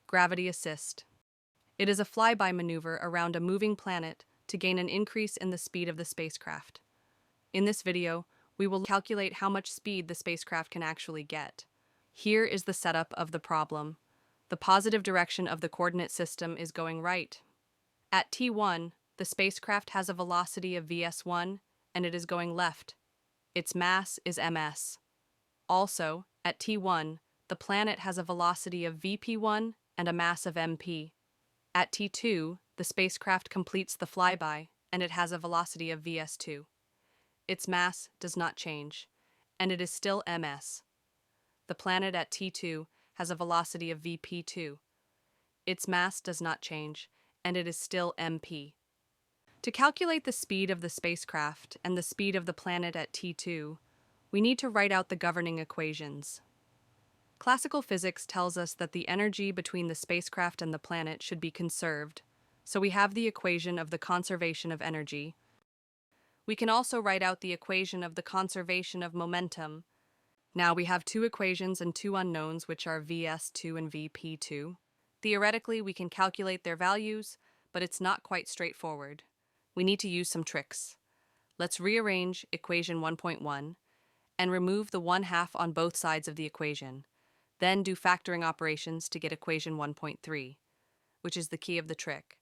Gravity assist. It is a flyby maneuver around a moving planet to gain an increase in the speed of the spacecraft. In this video, we will calculate how much speed the spacecraft can actually get. Here is the setup of the problem. The positive direction of the coordinate system is going right. At T1, the spacecraft has a velocity of vs1 and it is going left. Its mass is ms. Also, at T1, the planet has a velocity of vp1 and a mass of mp. At T2, the spacecraft completes the flyby and it has a velocity of vs2. Its mass does not change, and it is still ms. The planet at T2 has a velocity of vp2. Its mass does not change, and it is still mp. To calculate the speed of the spacecraft and the speed of the planet at T2, we need to write out the governing equations. Classical physics tells us that the energy between the spacecraft and the planet should be conserved, so we have the equation of the conservation of energy. We can also write out the equation of the conservation of momentum. Now we have two equations and two unknowns, which are vs2 and vp2. Theoretically, we can calculate their values, but it's not quite straightforward. We need to use some tricks. Let's rearrange equation 1.1 and remove the 1/2 on both sides of the equation. Then do factoring operations to get equation 1.3, which is the key of the trick.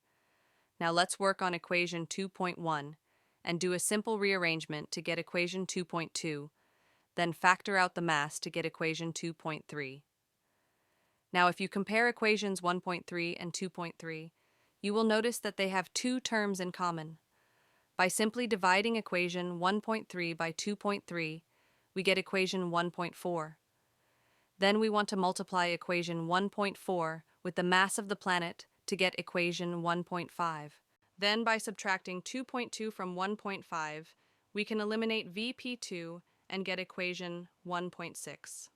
Now let's work on equation 2.1 and do a simple rearrangement to get equation 2.2, then factor out the mass to get equation 2.3. Now if you compare equations 1.3 and 2.3, you will notice that they have two terms in common. By simply dividing equation 1.3 by 2.3, we get equation 1.4. Then we want to multiply equation 1.4 with the mass of the planet to get equation 1.5. Then by subtracting 2.2 from 1.5, we can eliminate vp2 and get equation 1.6.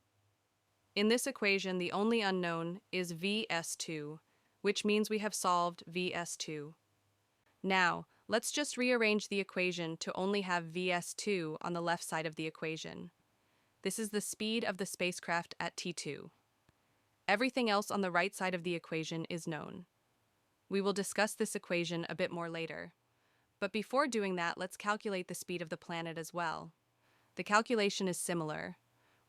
In this equation, the only unknown is vs2, which means we have solved vs2. Now, let's just rearrange the equation to only have vs2 on the left side of the equation. This is the speed of the spacecraft at T2. Everything else on the right side of the equation is known. We will discuss this equation a bit more later. But before doing that, let's calculate the speed of the planet as well. The calculation is similar.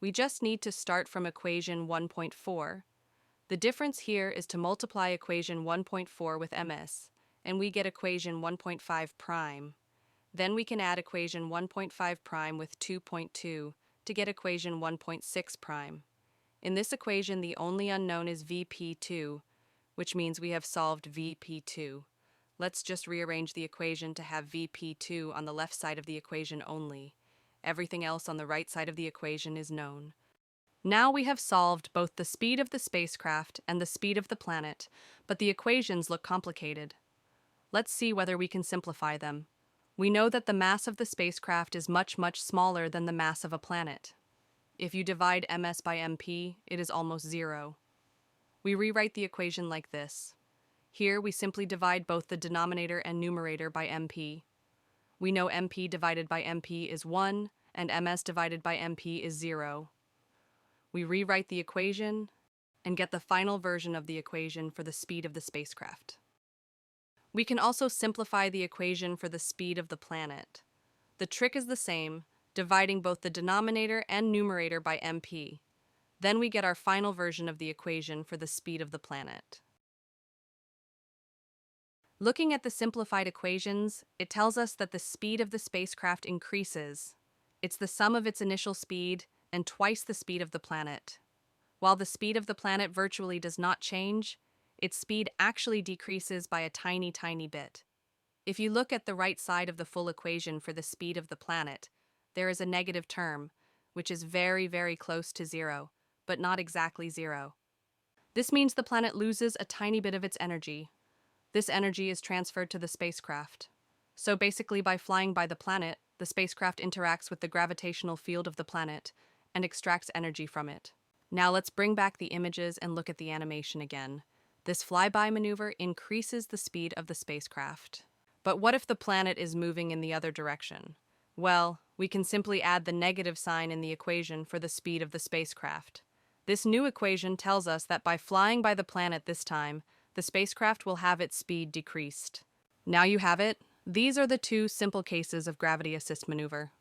We just need to start from equation 1.4. The difference here is to multiply equation 1.4 with ms, and we get equation 1.5 prime. Then we can add equation 1.5 prime with 2.2 to get equation 1.6 prime. In this equation, the only unknown is vp2, which means we have solved vp2. Let's just rearrange the equation to have vp2 on the left side of the equation only. Everything else on the right side of the equation is known. Now we have solved both the speed of the spacecraft and the speed of the planet, but the equations look complicated. Let's see whether we can simplify them. We know that the mass of the spacecraft is much smaller than the mass of a planet. If you divide ms by mp, it is almost zero. We rewrite the equation like this. Here we simply divide both the denominator and numerator by mp. We know mp divided by mp is 1, and ms divided by mp is 0. We rewrite the equation and get the final version of the equation for the speed of the spacecraft. We can also simplify the equation for the speed of the planet. The trick is the same, dividing both the denominator and numerator by mp. Then we get our final version of the equation for the speed of the planet. Looking at the simplified equations, it tells us that the speed of the spacecraft increases. It's the sum of its initial speed and twice the speed of the planet. While the speed of the planet virtually does not change, its speed actually decreases by a tiny bit. If you look at the right side of the full equation for the speed of the planet, there is a negative term, which is very close to 0, but not exactly 0. This means the planet loses a tiny bit of its energy. This energy is transferred to the spacecraft. So basically, by flying by the planet, the spacecraft interacts with the gravitational field of the planet and extracts energy from it. Now let's bring back the images and look at the animation again. This flyby maneuver increases the speed of the spacecraft. But what if the planet is moving in the other direction? Well, we can simply add the negative sign in the equation for the speed of the spacecraft. This new equation tells us that by flying by the planet this time, the spacecraft will have its speed decreased. Now you have it. These are the two simple cases of gravity assist maneuver.